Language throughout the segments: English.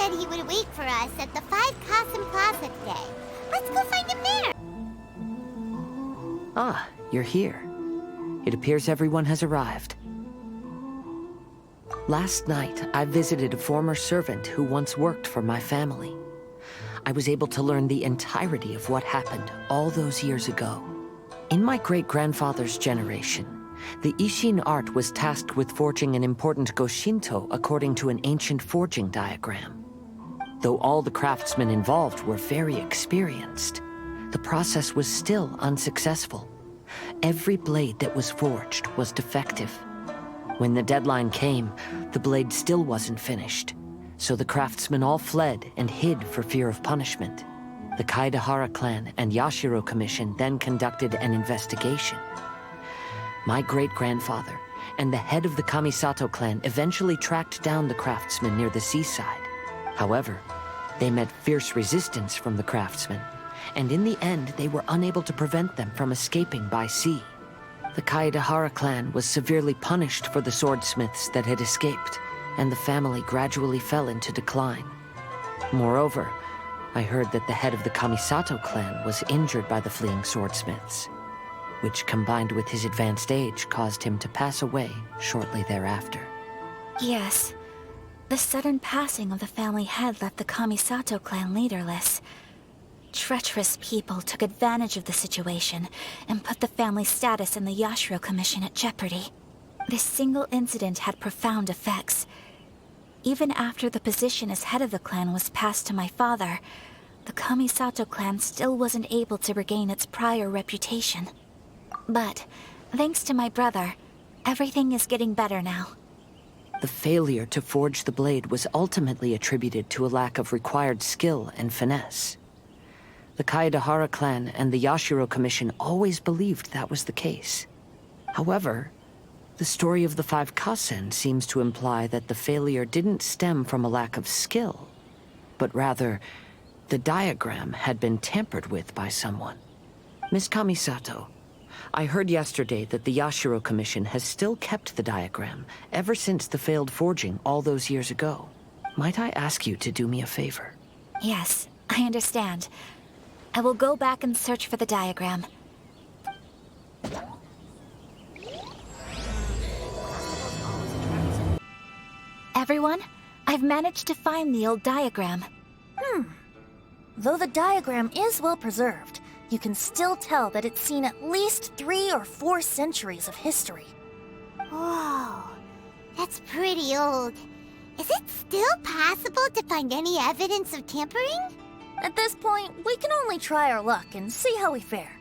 said he would wait for us at the 5 Kasen Plaza today. Let's go find him there. Ah, you're here. It appears everyone has arrived. Last night, I visited a former servant who once worked for my family. I was able to learn the entirety of what happened all those years ago. In my great-grandfather's generation, the Ishin art was tasked with forging an important Goshinto according to an ancient forging diagram. Though all the craftsmen involved were very experienced, the process was still unsuccessful. Every blade that was forged was defective. When the deadline came, the blade still wasn't finished, so the craftsmen all fled and hid for fear of punishment. The Kaedehara Clan and Yashiro Commission then conducted an investigation. My great-grandfather and the head of the Kamisato clan eventually tracked down the craftsmen near the seaside. However, they met fierce resistance from the craftsmen, and in the end they were unable to prevent them from escaping by sea. The Kaedehara clan was severely punished for the swordsmiths that had escaped, and the family gradually fell into decline. Moreover, I heard that the head of the Kamisato clan was injured by the fleeing swordsmiths, which combined with his advanced age caused him to pass away shortly thereafter. Yes. The sudden passing of the family head left the Kamisato clan leaderless. Treacherous people took advantage of the situation and put the family's status in the Yashiro Commission at jeopardy. This single incident had profound effects. Even after the position as head of the clan was passed to my father, the Kamisato clan still wasn't able to regain its prior reputation. But, thanks to my brother, everything is getting better now. The failure to forge the blade was ultimately attributed to a lack of required skill and finesse. The Kaedehara clan and the Yashiro Commission always believed that was the case. However, the story of the 5 Kasen seems to imply that the failure didn't stem from a lack of skill, but rather, the diagram had been tampered with by someone. Miss Kamisato, I heard yesterday that the Yashiro Commission has still kept the diagram ever since the failed forging all those years ago. Might I ask you to do me a favor? Yes, I understand. I will go back and search for the diagram. Everyone, I've managed to find the old diagram. Though the diagram is well preserved, you can still tell that it's seen at least 3 or 4 centuries of history. Whoa, that's pretty old. Is it still possible to find any evidence of tampering? At this point, we can only try our luck and see how we fare.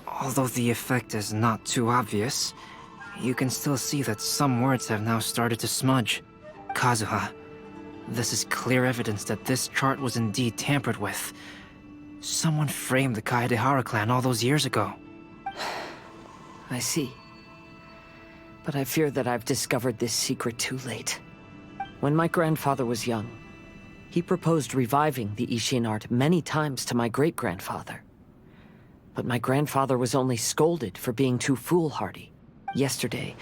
Although the effect is not too obvious, you can still see that some words have now started to smudge. Kazuha, this is clear evidence that this chart was indeed tampered with. Someone framed the Kaedehara clan all those years ago. I see. But I fear that I've discovered this secret too late. When my grandfather was young, he proposed reviving the Ishin art many times to my great-grandfather. But my grandfather was only scolded for being too foolhardy. Yesterday,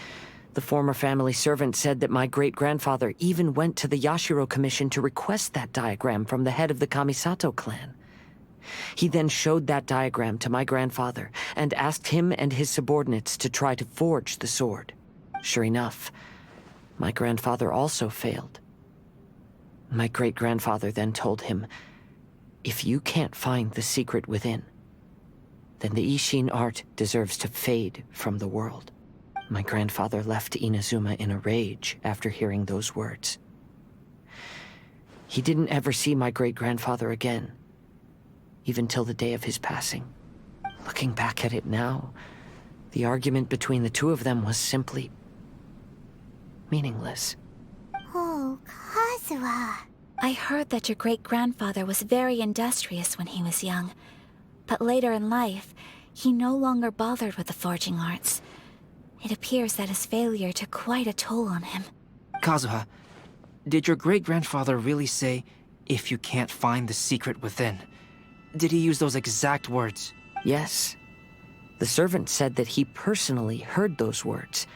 the former family servant said that my great-grandfather even went to the Yashiro Commission to request that diagram from the head of the Kamisato clan. He then showed that diagram to my grandfather and asked him and his subordinates to try to forge the sword. Sure enough, my grandfather also failed. My great-grandfather then told him, "If you can't find the secret within, then the Ishin art deserves to fade from the world." My grandfather left Inazuma in a rage after hearing those words. He didn't ever see my great-grandfather again, even till the day of his passing. Looking back at it now, the argument between the two of them was simply meaningless. Oh, Kazuha. I heard that your great-grandfather was very industrious when he was young, but later in life, he no longer bothered with the forging arts. It appears that his failure took quite a toll on him. Kazuha, did your great-grandfather really say, "If you can't find the secret within"? Did he use those exact words? Yes. The servant said that he personally heard those words,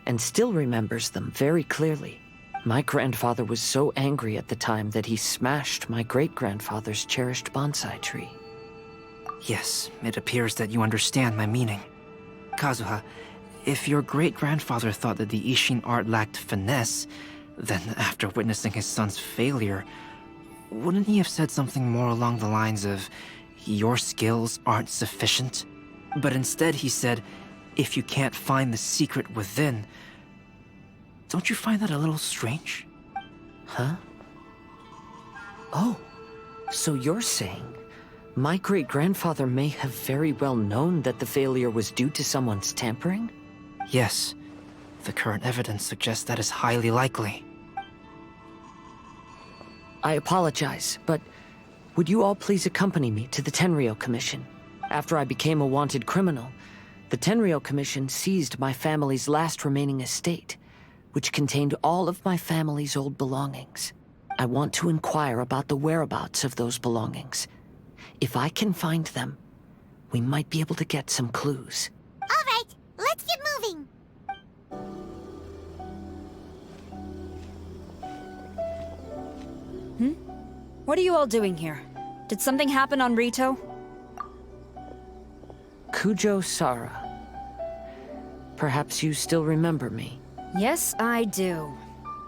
and still remembers them very clearly. My grandfather was so angry at the time that he smashed my great-grandfather's cherished bonsai tree. Yes, it appears that you understand my meaning. Kazuha, if your great-grandfather thought that the Ishin art lacked finesse, then after witnessing his son's failure, wouldn't he have said something more along the lines of, "Your skills aren't sufficient"? But instead he said, "If you can't find the secret within." Don't you find that a little strange? Huh? Oh, so you're saying my great-grandfather may have very well known that the failure was due to someone's tampering? Yes. The current evidence suggests that is highly likely. I apologize, but would you all please accompany me to the Tenryou Commission? After I became a wanted criminal, the Tenryou Commission seized my family's last remaining estate, which contained all of my family's old belongings. I want to inquire about the whereabouts of those belongings. If I can find them, we might be able to get some clues. All right, let's get moving. What are you all doing here? Did something happen on Rito? Kujo Sara. Perhaps you still remember me. Yes, I do.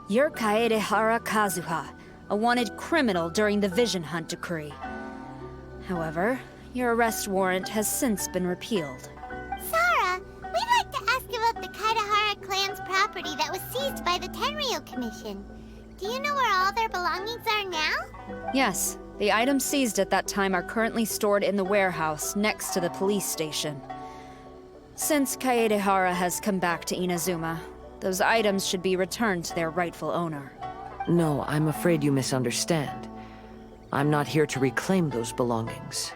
You're Kaedehara Kazuha, a wanted criminal during the Vision Hunt decree. However, your arrest warrant has since been repealed. Sara, we'd like to ask about the Kaedehara clan's property that was seized by the Tenryou Commission. Do you know where all their belongings are now? Yes, the items seized at that time are currently stored in the warehouse next to the police station. Since Kaedehara has come back to Inazuma, those items should be returned to their rightful owner. No, I'm afraid you misunderstand. I'm not here to reclaim those belongings.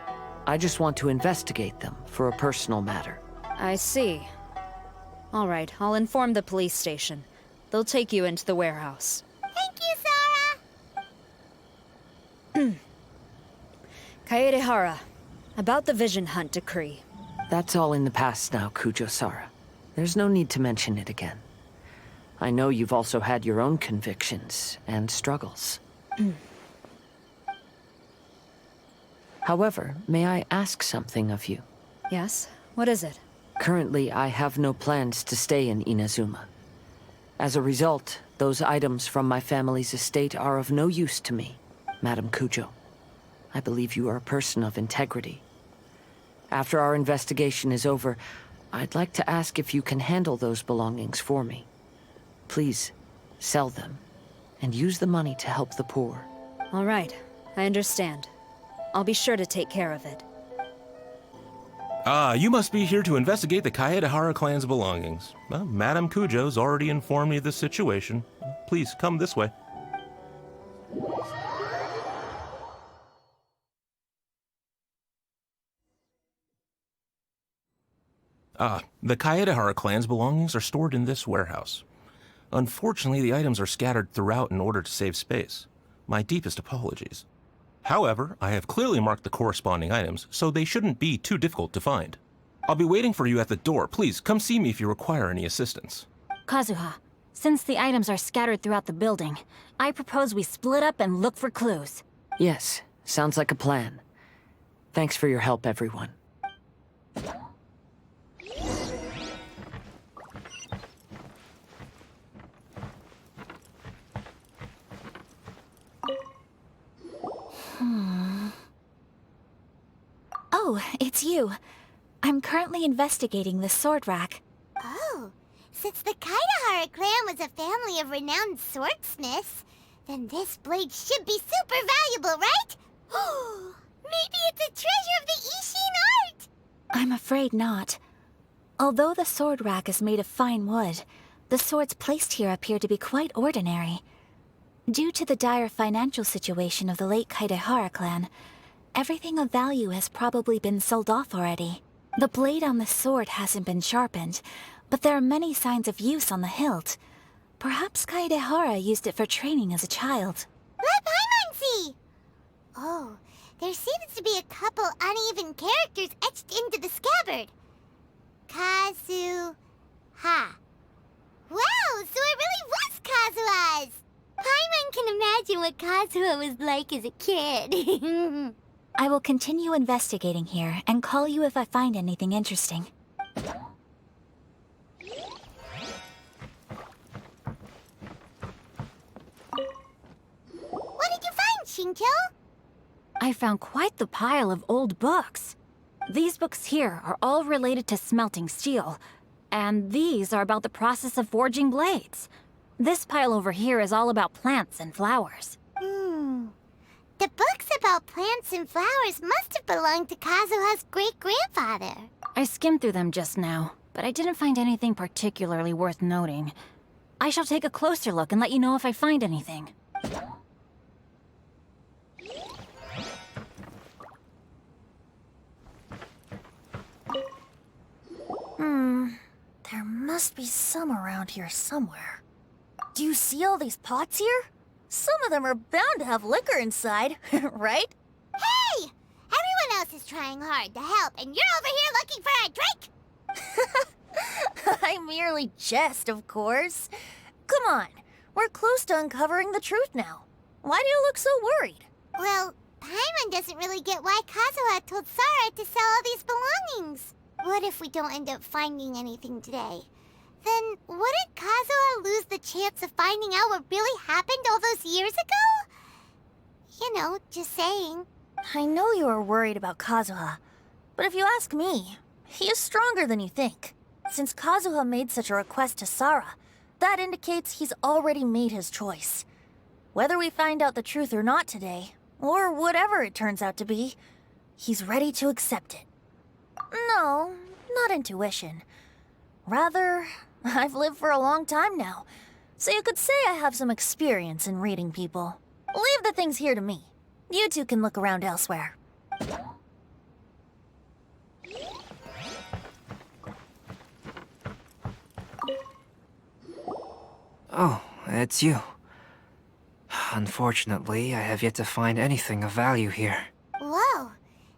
I just want to investigate them for a personal matter. I see. All right, I'll inform the police station. They'll take you into the warehouse. Thank you, Sara! Kaedehara, about the Vision Hunt decree. That's all in the past now, Kujo Sara. There's no need to mention it again. I know you've also had your own convictions and struggles. However, may I ask something of you? Yes? What is it? Currently, I have no plans to stay in Inazuma. As a result, those items from my family's estate are of no use to me, Madam Kujo. I believe you are a person of integrity. After our investigation is over, I'd like to ask if you can handle those belongings for me. Please, sell them, and use the money to help the poor. All right, I understand. I'll be sure to take care of it. You must be here to investigate the Kaedehara clan's belongings. Well, Madame Kujo's already informed me of the situation. Please, come this way. The Kaedehara clan's belongings are stored in this warehouse. Unfortunately, the items are scattered throughout in order to save space. My deepest apologies. However, I have clearly marked the corresponding items, so they shouldn't be too difficult to find. I'll be waiting for you at the door. Please, come see me if you require any assistance. Kazuha, since the items are scattered throughout the building, I propose we split up and look for clues. Yes, sounds like a plan. Thanks for your help, everyone. Oh, it's you. I'm currently investigating the sword rack. Oh, since the Kaedehara clan was a family of renowned swordsmiths, then this blade should be super valuable, right? Maybe it's a treasure of the Ishin art! I'm afraid not. Although the sword rack is made of fine wood, the swords placed here appear to be quite ordinary. Due to the dire financial situation of the late Kaedehara clan, everything of value has probably been sold off already. The blade on the sword hasn't been sharpened, but there are many signs of use on the hilt. Perhaps Kaedehara used it for training as a child. Let Paimon see! Oh, there seems to be a couple uneven characters etched into the scabbard. Kazuha. Wow, so it really was Kazuha's! Paimon can imagine what Kazuha was like as a kid. I will continue investigating here and call you if I find anything interesting. What did you find, Xingqiu? I found quite the pile of old books. These books here are all related to smelting steel, and these are about the process of forging blades. This pile over here is all about plants and flowers. The books about plants and flowers must have belonged to Kazuha's great-grandfather. I skimmed through them just now, but I didn't find anything particularly worth noting. I shall take a closer look and let you know if I find anything. There must be some around here somewhere. Do you see all these pots here? Some of them are bound to have liquor inside, right? Hey! Everyone else is trying hard to help, and you're over here looking for a drink! I merely jest, of course. Come on, we're close to uncovering the truth now. Why do you look so worried? Well, Paimon doesn't really get why Kazuha told Sara to sell all these belongings. What if we don't end up finding anything today? Then wouldn't Kazuha lose the chance of finding out what really happened all those years ago? You know, just saying. I know you are worried about Kazuha, but if you ask me, he is stronger than you think. Since Kazuha made such a request to Sara, that indicates he's already made his choice. Whether we find out the truth or not today, or whatever it turns out to be, he's ready to accept it. No, not intuition. Rather, I've lived for a long time now, so you could say I have some experience in reading people. Leave the things here to me. You two can look around elsewhere. Oh, it's you. Unfortunately, I have yet to find anything of value here. Whoa,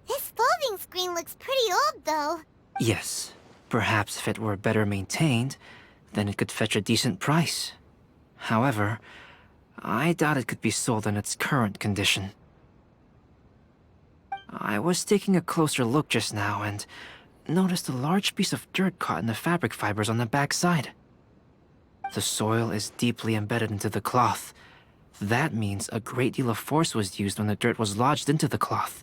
this folding screen looks pretty old, though. Yes, perhaps if it were better maintained, then it could fetch a decent price. However, I doubt it could be sold in its current condition. I was taking a closer look just now and noticed a large piece of dirt caught in the fabric fibers on the back side. The soil is deeply embedded into the cloth. That means a great deal of force was used when the dirt was lodged into the cloth.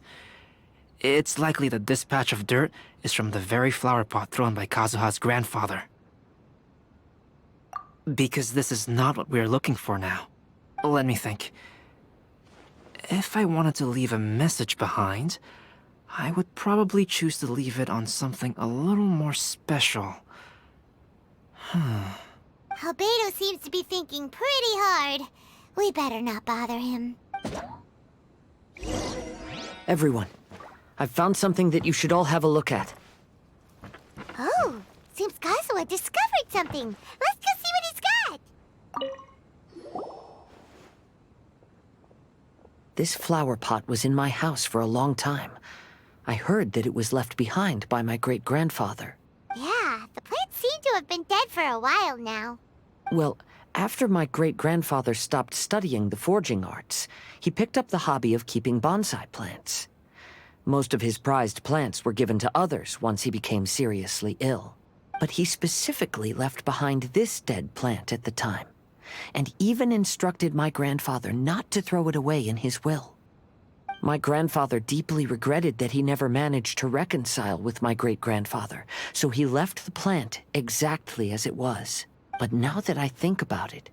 It's likely that this patch of dirt is from the very flower pot thrown by Kazuha's grandfather. Because this is not what we are looking for now. Let me think. If I wanted to leave a message behind, I would probably choose to leave it on something a little more special. Albedo seems to be thinking pretty hard. We better not bother him. Everyone, I've found something that you should all have a look at. Oh, seems Kazuha discovered something. Let's go see what he's got. This flower pot was in my house for a long time. I heard that it was left behind by my great-grandfather. Yeah, the plants seem to have been dead for a while now. Well, after my great-grandfather stopped studying the forging arts, he picked up the hobby of keeping bonsai plants. Most of his prized plants were given to others once he became seriously ill. But he specifically left behind this dead plant at the time, and even instructed my grandfather not to throw it away in his will. My grandfather deeply regretted that he never managed to reconcile with my great-grandfather, so he left the plant exactly as it was. But now that I think about it,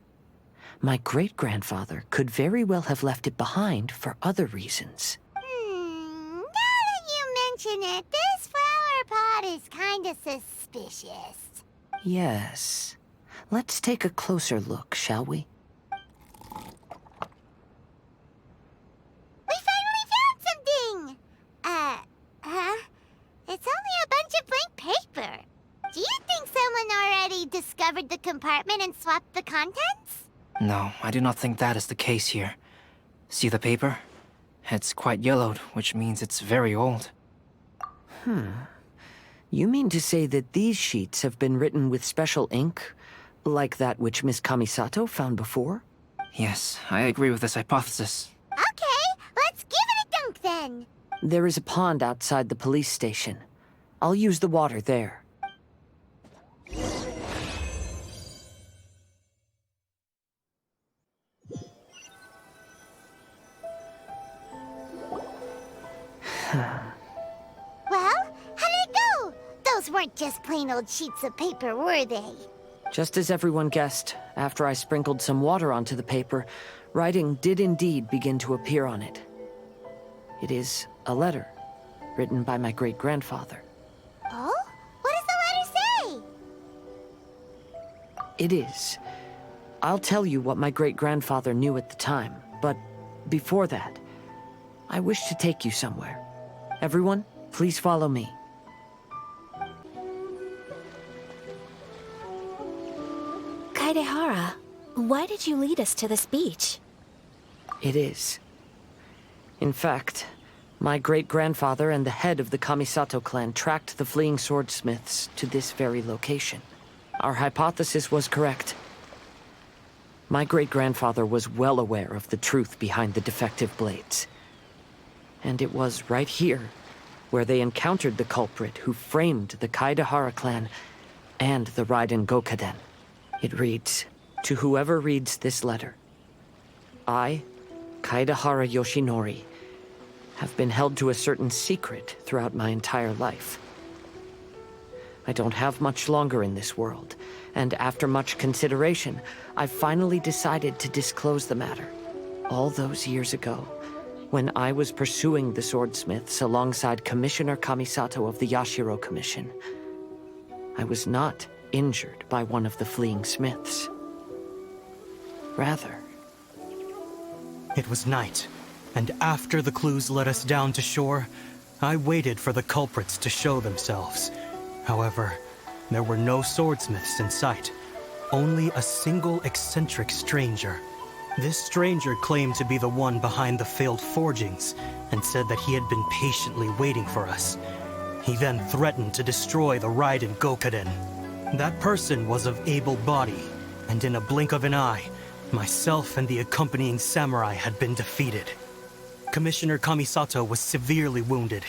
my great-grandfather could very well have left it behind for other reasons. Now that you mention it, this flower pot is kinda suspicious. Yes. Let's take a closer look, shall we? We finally found something! It's only a bunch of blank paper. Do you think someone already discovered the compartment and swapped the contents? No, I do not think that is the case here. See the paper? It's quite yellowed, which means it's very old. You mean to say that these sheets have been written with special ink, like that which Miss Kamisato found before? Yes, I agree with this hypothesis. Okay, let's give it a dunk then. There is a pond outside the police station. I'll use the water there. Well, how did it go? Those weren't just plain old sheets of paper, were they? Just as everyone guessed, after I sprinkled some water onto the paper, writing did indeed begin to appear on it. It is a letter, written by my great-grandfather. Oh? What does the letter say? It is. I'll tell you what my great-grandfather knew at the time, but before that, I wish to take you somewhere. Everyone, please follow me. Kaedehara, why did you lead us to this beach? It is. In fact, my great-grandfather and the head of the Kamisato clan tracked the fleeing swordsmiths to this very location. Our hypothesis was correct. My great-grandfather was well aware of the truth behind the defective blades. And it was right here where they encountered the culprit who framed the Kaedehara clan and the Raiden Gokaden. It reads, "To whoever reads this letter, I, Kaedehara Yoshinori, have been held to a certain secret throughout my entire life. I don't have much longer in this world, and after much consideration, I finally decided to disclose the matter. All those years ago, when I was pursuing the swordsmiths alongside Commissioner Kamisato of the Yashiro Commission, I was not injured by one of the fleeing smiths. Rather, it was night, and after the clues led us down to shore, I waited for the culprits to show themselves. However, there were no swordsmiths in sight, only a single eccentric stranger. This stranger claimed to be the one behind the failed forgings, and said that he had been patiently waiting for us. He then threatened to destroy the Raiden Gokaden. That person was of able body, and in a blink of an eye, myself and the accompanying samurai had been defeated. Commissioner Kamisato was severely wounded,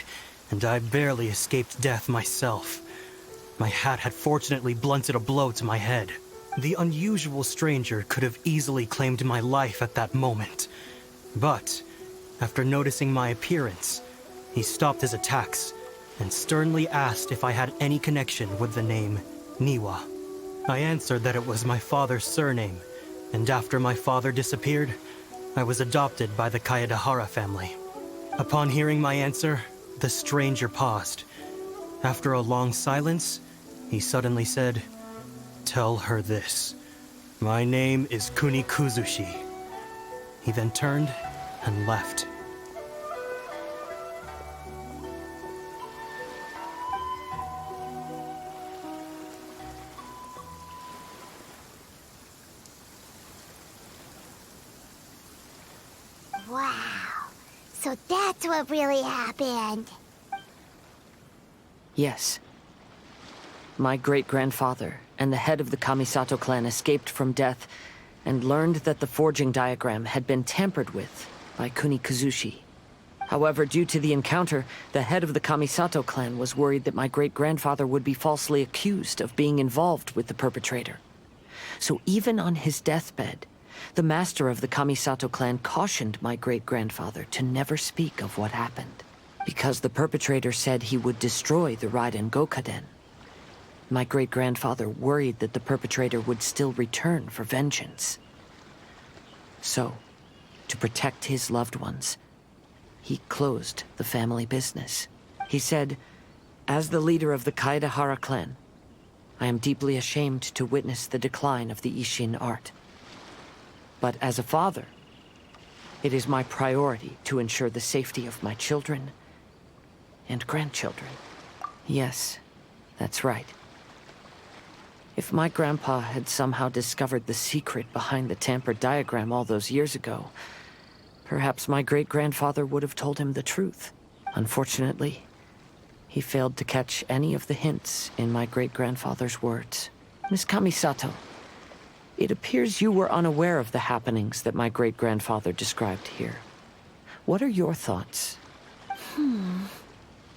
and I barely escaped death myself. My hat had fortunately blunted a blow to my head. The unusual stranger could have easily claimed my life at that moment. But, after noticing my appearance, he stopped his attacks and sternly asked if I had any connection with the name Niwa. I answered that it was my father's surname, and after my father disappeared, I was adopted by the Kaedehara family. Upon hearing my answer, the stranger paused. After a long silence, he suddenly said, "Tell her this. My name is Kuni Kuzushi." He then turned and left. Wow. So that's what really happened. yes. My great-grandfather and the head of the Kamisato clan escaped from death and learned that the forging diagram had been tampered with by Kuni Kuzushi. However, due to the encounter, the head of the Kamisato clan was worried that my great-grandfather would be falsely accused of being involved with the perpetrator. So even on his deathbed, the master of the Kamisato clan cautioned my great-grandfather to never speak of what happened, because the perpetrator said he would destroy the Raiden Gokaden. My great-grandfather worried that the perpetrator would still return for vengeance. So, to protect his loved ones, he closed the family business. He said, "As the leader of the Kaedehara clan, I am deeply ashamed to witness the decline of the Ishin art. But as a father, it is my priority to ensure the safety of my children and grandchildren." Yes, that's right. If my grandpa had somehow discovered the secret behind the tampered diagram all those years ago, perhaps my great-grandfather would have told him the truth. Unfortunately, He failed to catch any of the hints in my great-grandfather's words. Miss Kamisato, it appears you were unaware of the happenings that my great-grandfather described here. What are your thoughts?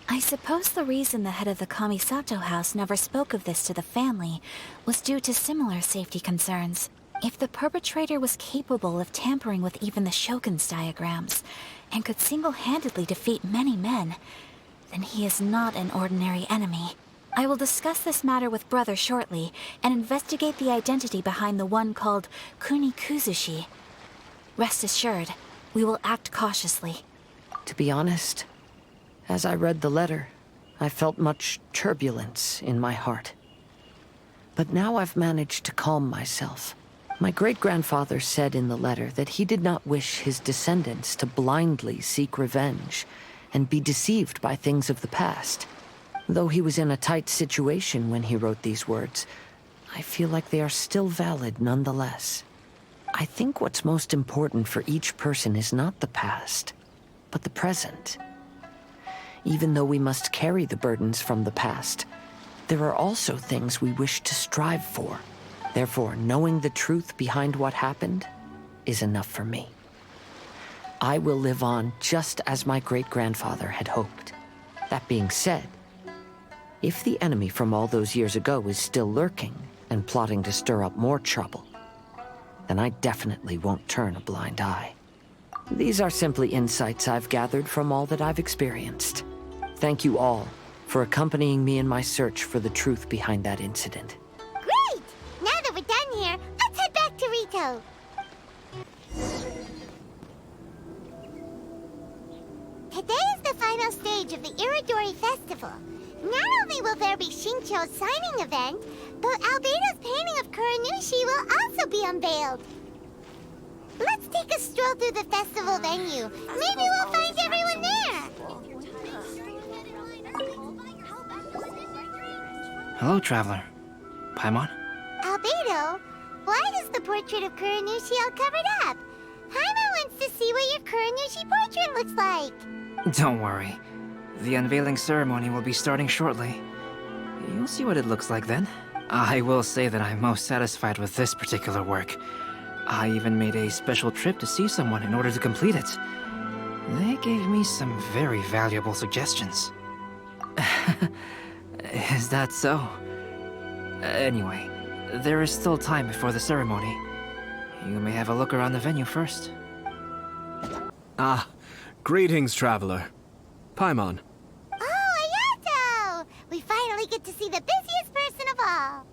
I suppose the reason the head of the Kamisato house never spoke of this to the family was due to similar safety concerns. If the perpetrator was capable of tampering with even the Shogun's diagrams, and could single-handedly defeat many men, then he is not an ordinary enemy. I will discuss this matter with Brother shortly, and investigate the identity behind the one called Kunikuzushi. Rest assured, we will act cautiously. To be honest, as I read the letter, I felt much turbulence in my heart. But now I've managed to calm myself. My great-grandfather said in the letter that he did not wish his descendants to blindly seek revenge and be deceived by things of the past. Though he was in a tight situation when he wrote these words, I feel like they are still valid nonetheless. I think what's most important for each person is not the past, but the present. Even though we must carry the burdens from the past, there are also things we wish to strive for. Therefore, knowing the truth behind what happened is enough for me. I will live on just as my great-grandfather had hoped. That being said, if the enemy from all those years ago is still lurking and plotting to stir up more trouble, then I definitely won't turn a blind eye. These are simply insights I've gathered from all that I've experienced. Thank you all for accompanying me in my search for the truth behind that incident. Great! Now that we're done here, let's head back to Rito. Today is the final stage of the Irodori Festival. Not only will there be Xingqiu's signing event, but Albedo's painting of Kuranushi will also be unveiled. Let's take a stroll through the festival venue. Maybe we'll find everyone there. Hello, traveler. Paimon? Albedo, why is the portrait of Kuranushi all covered up? Paimon wants to see what your Kuranushi portrait looks like. Don't worry. The unveiling ceremony will be starting shortly. You'll see what it looks like then. I will say that I'm most satisfied with this particular work. I even made a special trip to see someone in order to complete it. They gave me some very valuable suggestions. Is that so? Anyway, there is still time before the ceremony. You may have a look around the venue first. Ah, greetings, traveler. Paimon. Oh, Ayato! We finally get to see the busiest person of all.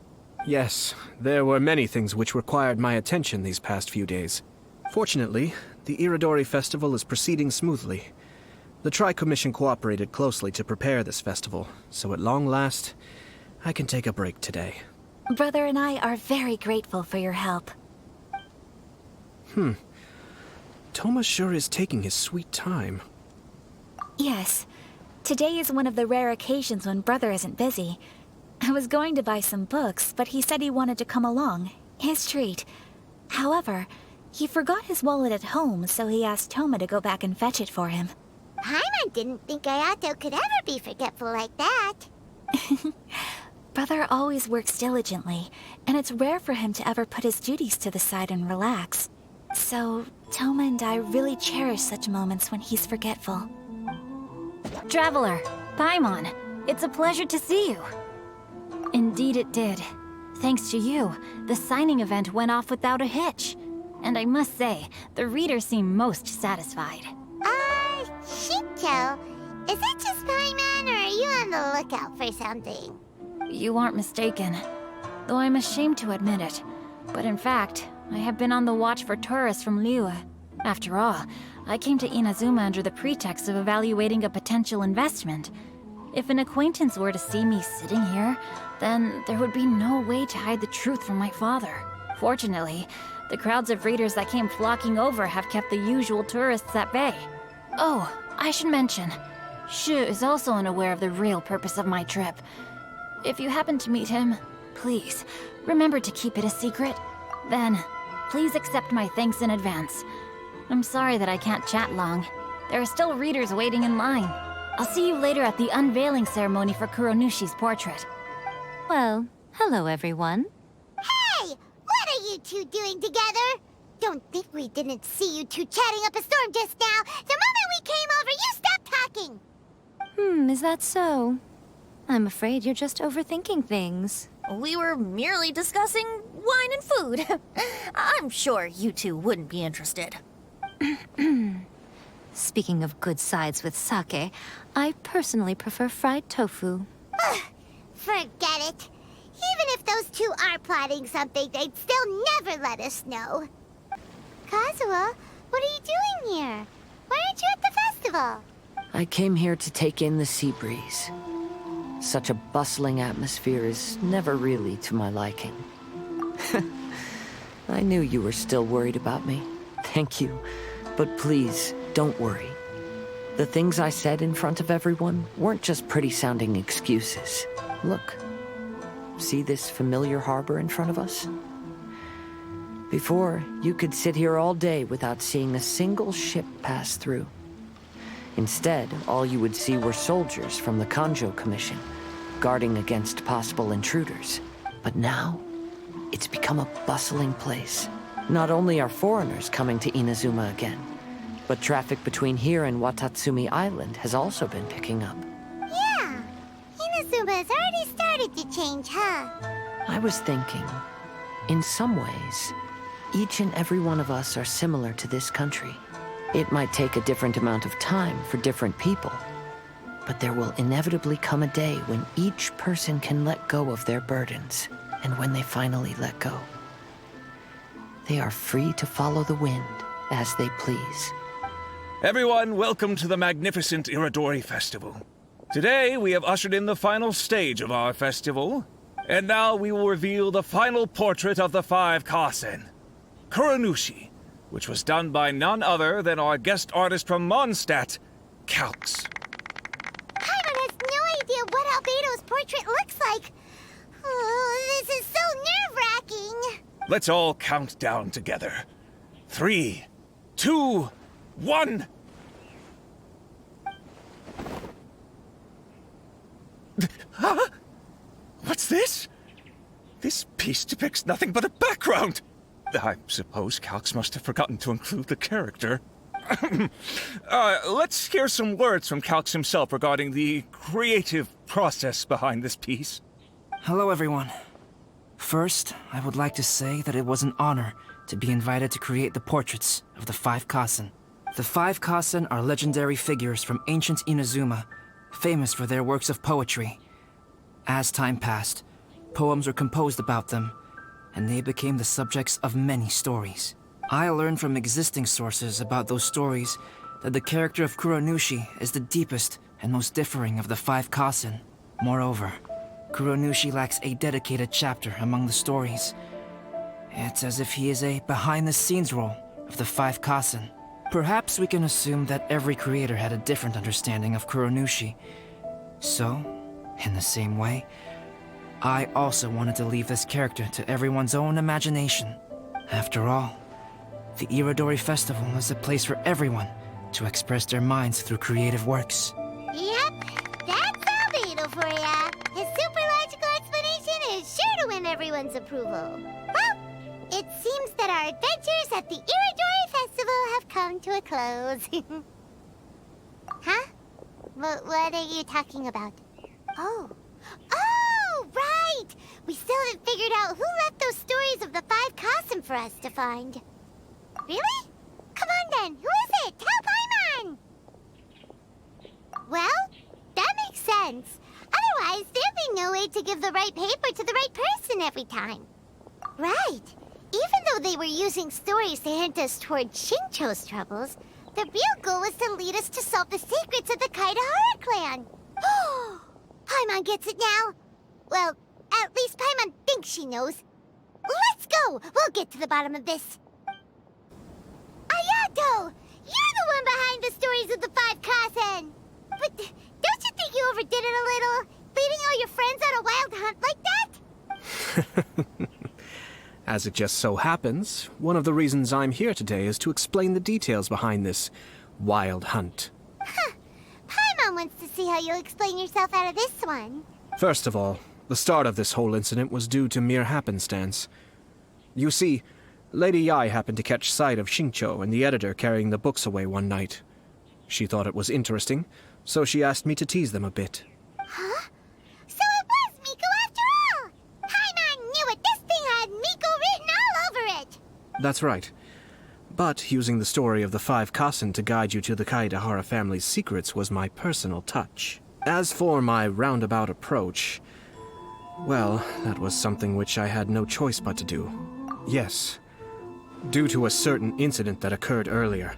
Yes, there were many things which required my attention these past few days. Fortunately, the Irodori festival is proceeding smoothly. The Tri-Commission cooperated closely to prepare this festival, so at long last, I can take a break today. Brother and I are very grateful for your help. Toma sure is taking his sweet time. Yes. Today is one of the rare occasions when Brother isn't busy. I was going to buy some books, but he said he wanted to come along. His treat. However, he forgot his wallet at home, so he asked Toma to go back and fetch it for him. Paimon didn't think Ayato could ever be forgetful like that. Brother always works diligently, and it's rare for him to ever put his duties to the side and relax. So, Toma and I really cherish such moments when he's forgetful. Traveler, Paimon, it's a pleasure to see you. Indeed it did. Thanks to you, the signing event went off without a hitch. And I must say, the readers seem most satisfied. Xingqiu, is it just Paimon, or are you on the lookout for something? You aren't mistaken, though I'm ashamed to admit it. But in fact, I have been on the watch for tourists from Liyue. After all, I came to Inazuma under the pretext of evaluating a potential investment. If an acquaintance were to see me sitting here, then there would be no way to hide the truth from my father. Fortunately, the crowds of readers that came flocking over have kept the usual tourists at bay. Oh, I should mention, Shu is also unaware of the real purpose of my trip. If you happen to meet him, please, remember to keep it a secret. Then, please accept my thanks in advance. I'm sorry that I can't chat long. There are still readers waiting in line. I'll see you later at the unveiling ceremony for Kuronushi's portrait. Well, hello everyone. Hey! What are you two doing together? Don't think we didn't see you two chatting up a storm just now. The moment we came over, you stopped talking. Is that so? I'm afraid you're just overthinking things. We were merely discussing wine and food. I'm sure you two wouldn't be interested. Speaking of good sides with sake, I personally prefer fried tofu. Forget it. Even if those two are plotting something, they'd still never let us know. Kazuha, what are you doing here? Why aren't you at the festival? I came here to take in the sea breeze. Such a bustling atmosphere is never really to my liking. I knew you were still worried about me. Thank you. But please, don't worry. The things I said in front of everyone weren't just pretty-sounding excuses. Look. See this familiar harbor in front of us? Before, you could sit here all day without seeing a single ship pass through. Instead, all you would see were soldiers from the Kanjo Commission, guarding against possible intruders. But now, it's become a bustling place. Not only are foreigners coming to Inazuma again, but traffic between here and Watatsumi Island has also been picking up. Yeah, Inazuma has already started to change, huh? I was thinking, in some ways, each and every one of us are similar to this country. It might take a different amount of time for different people, but there will inevitably come a day when each person can let go of their burdens, and when they finally let go, they are free to follow the wind as they please. Everyone, welcome to the magnificent Irodori Festival. Today, we have ushered in the final stage of our festival, and now we will reveal the final portrait of the 5 Kasen, Kuronushi, which was done by none other than our guest artist from Mondstadt, Calx. Paimon has no idea what Albedo's portrait looks like. Oh, this is so nerve-wracking. Let's all count down together. 3, 2, 1. Huh? What's this? This piece depicts nothing but a background. I suppose Calx must have forgotten to include the character. Let's hear some words from Calx himself regarding the creative process behind this piece. Hello, everyone. First, I would like to say that it was an honor to be invited to create the portraits of the 5 Kasen. The 5 Kasen are legendary figures from ancient Inazuma, famous for their works of poetry. As time passed, poems were composed about them, and they became the subjects of many stories. I learned from existing sources about those stories that the character of Kuronushi is the deepest and most differing of the 5 Kasen. Moreover, Kuronushi lacks a dedicated chapter among the stories. It's as if he is a behind-the-scenes role of the 5 Kasen. Perhaps we can assume that every creator had a different understanding of Kuronushi. So, in the same way, I also wanted to leave this character to everyone's own imagination. After all, the Irodori Festival is a place for everyone to express their minds through creative works. Yep, that's Albedo for ya. His super logical explanation is sure to win everyone's approval. Well, it seems that our adventures at the Irodori Festival have come to a close. Huh? What are you talking about? Oh, right! We still haven't figured out who left those stories of the 5 Kasen for us to find. Really? Come on then, who is it? Tell Paimon! Well, that makes sense. Otherwise, there'd be no way to give the right paper to the right person every time. Right. Even though they were using stories to hint us toward Xingqiu's troubles, the real goal was to lead us to solve the secrets of the Kaedehara Clan. Paimon gets it now. Well, at least Paimon thinks she knows. Let's go! We'll get to the bottom of this. Ayato! You're the one behind the stories of the 5 Kasen! But don't you think you overdid it a little? Leading all your friends on a wild hunt like that? As it just so happens, one of the reasons I'm here today is to explain the details behind this wild hunt. Paimon wants to see how you'll explain yourself out of this one. First of all, the start of this whole incident was due to mere happenstance. You see, Lady Yai happened to catch sight of Xingqiu and the editor carrying the books away one night. She thought it was interesting, so she asked me to tease them a bit. Huh? So it was Miko after all! Paimon knew it! This thing had Miko written all over it! That's right. But using the story of the 5 Kasen to guide you to the Kaedehara family's secrets was my personal touch. As for my roundabout approach, well, that was something which I had no choice but to do. Yes. Due to a certain incident that occurred earlier,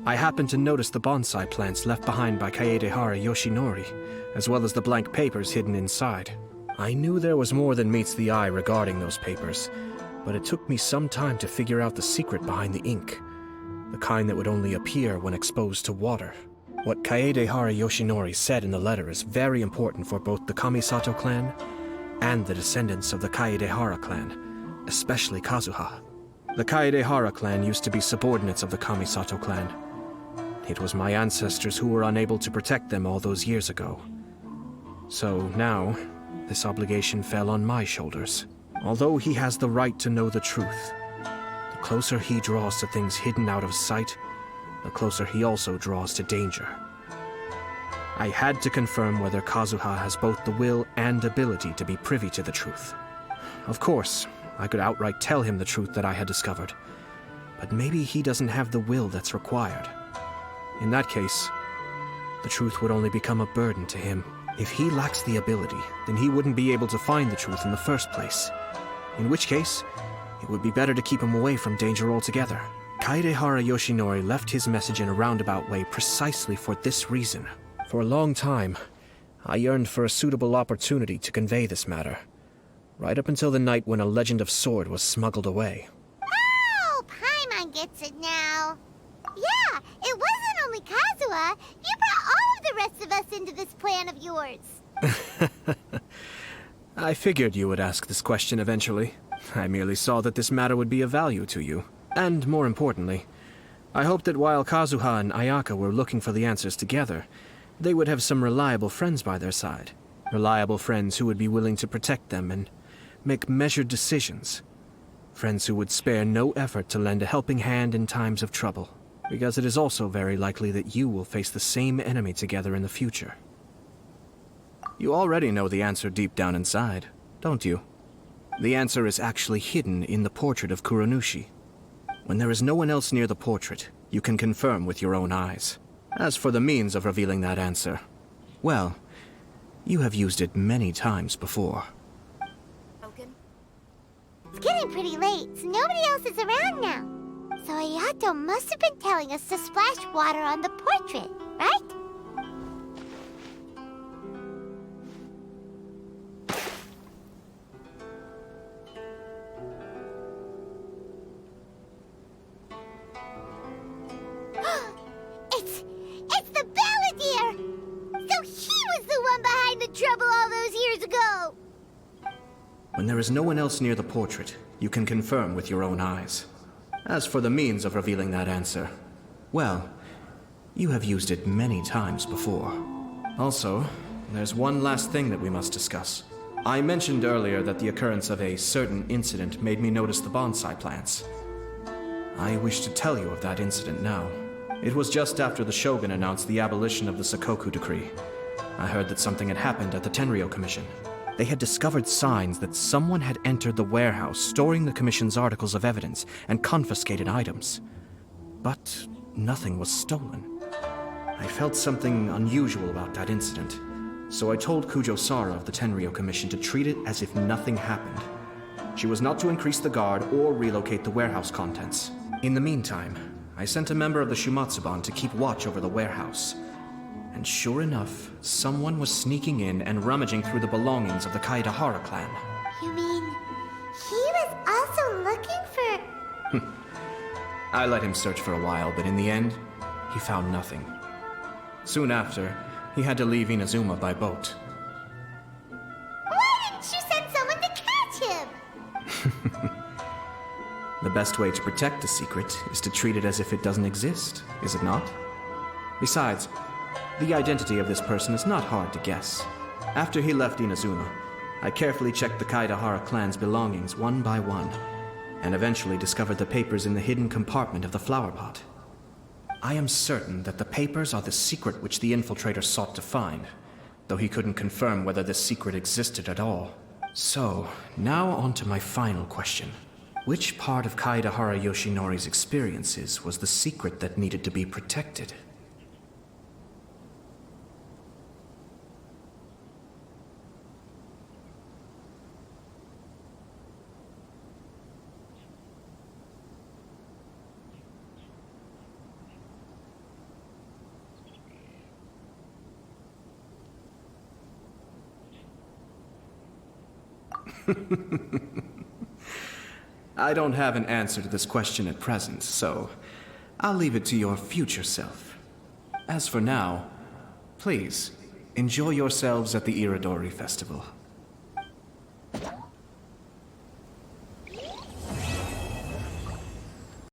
I happened to notice the bonsai plants left behind by Kaedehara Yoshinori, as well as the blank papers hidden inside. I knew there was more than meets the eye regarding those papers, but it took me some time to figure out the secret behind the ink, the kind that would only appear when exposed to water. What Kaedehara Yoshinori said in the letter is very important for both the Kamisato clan and the descendants of the Kaedehara clan, especially Kazuha. The Kaedehara clan used to be subordinates of the Kamisato clan. It was my ancestors who were unable to protect them all those years ago. So now, this obligation fell on my shoulders. Although he has the right to know the truth, the closer he draws to things hidden out of sight, the closer he also draws to danger. I had to confirm whether Kazuha has both the will and ability to be privy to the truth. Of course, I could outright tell him the truth that I had discovered, but maybe he doesn't have the will that's required. In that case, the truth would only become a burden to him. If he lacks the ability, then he wouldn't be able to find the truth in the first place. In which case, it would be better to keep him away from danger altogether. Kaedehara Yoshinori left his message in a roundabout way precisely for this reason. For a long time, I yearned for a suitable opportunity to convey this matter, right up until the night when a legend of sword was smuggled away. Oh, Paimon gets it now. Yeah, it wasn't only Kazuha. You brought all of the rest of us into this plan of yours. I figured you would ask this question eventually. I merely saw that this matter would be of value to you. And more importantly, I hoped that while Kazuha and Ayaka were looking for the answers together, they would have some reliable friends by their side. Reliable friends who would be willing to protect them and make measured decisions. Friends who would spare no effort to lend a helping hand in times of trouble. Because it is also very likely that you will face the same enemy together in the future. You already know the answer deep down inside, don't you? The answer is actually hidden in the portrait of Kuronushi. When there is no one else near the portrait, you can confirm with your own eyes. As for the means of revealing that answer, well, you have used it many times before. It's getting pretty late, so nobody else is around now. So Ayato must have been telling us to splash water on the portrait, right? It's the Balladeer! So he was the one behind the trouble all those years ago! When there is no one else near the portrait, you can confirm with your own eyes. As for the means of revealing that answer, well, you have used it many times before. Also, there's one last thing that we must discuss. I mentioned earlier that the occurrence of a certain incident made me notice the bonsai plants. I wish to tell you of that incident now. It was just after the Shogun announced the abolition of the Sakoku decree. I heard that something had happened at the Tenryou Commission. They had discovered signs that someone had entered the warehouse storing the Commission's articles of evidence and confiscated items. But nothing was stolen. I felt something unusual about that incident, so I told Kujo Sara of the Tenryou Commission to treat it as if nothing happened. She was not to increase the guard or relocate the warehouse contents. In the meantime, I sent a member of the Shumatsuban to keep watch over the warehouse. And sure enough, someone was sneaking in and rummaging through the belongings of the Kaedehara clan. You mean, he was also looking for... I let him search for a while, but in the end, he found nothing. Soon after, he had to leave Inazuma by boat. Why didn't you send someone to catch him? The best way to protect a secret is to treat it as if it doesn't exist, is it not? Besides, The identity of this person is not hard to guess. After he left Inazuma, I carefully checked the Kaedehara clan's belongings one by one, and eventually discovered the papers in the hidden compartment of the flower pot. I am certain that the papers are the secret which the infiltrator sought to find, though he couldn't confirm whether this secret existed at all. So, now on to my final question. Which part of Kaedehara Yoshinori's experiences was the secret that needed to be protected? I don't have an answer to this question at present, so I'll leave it to your future self. As for now, please, enjoy yourselves at the Irodori Festival.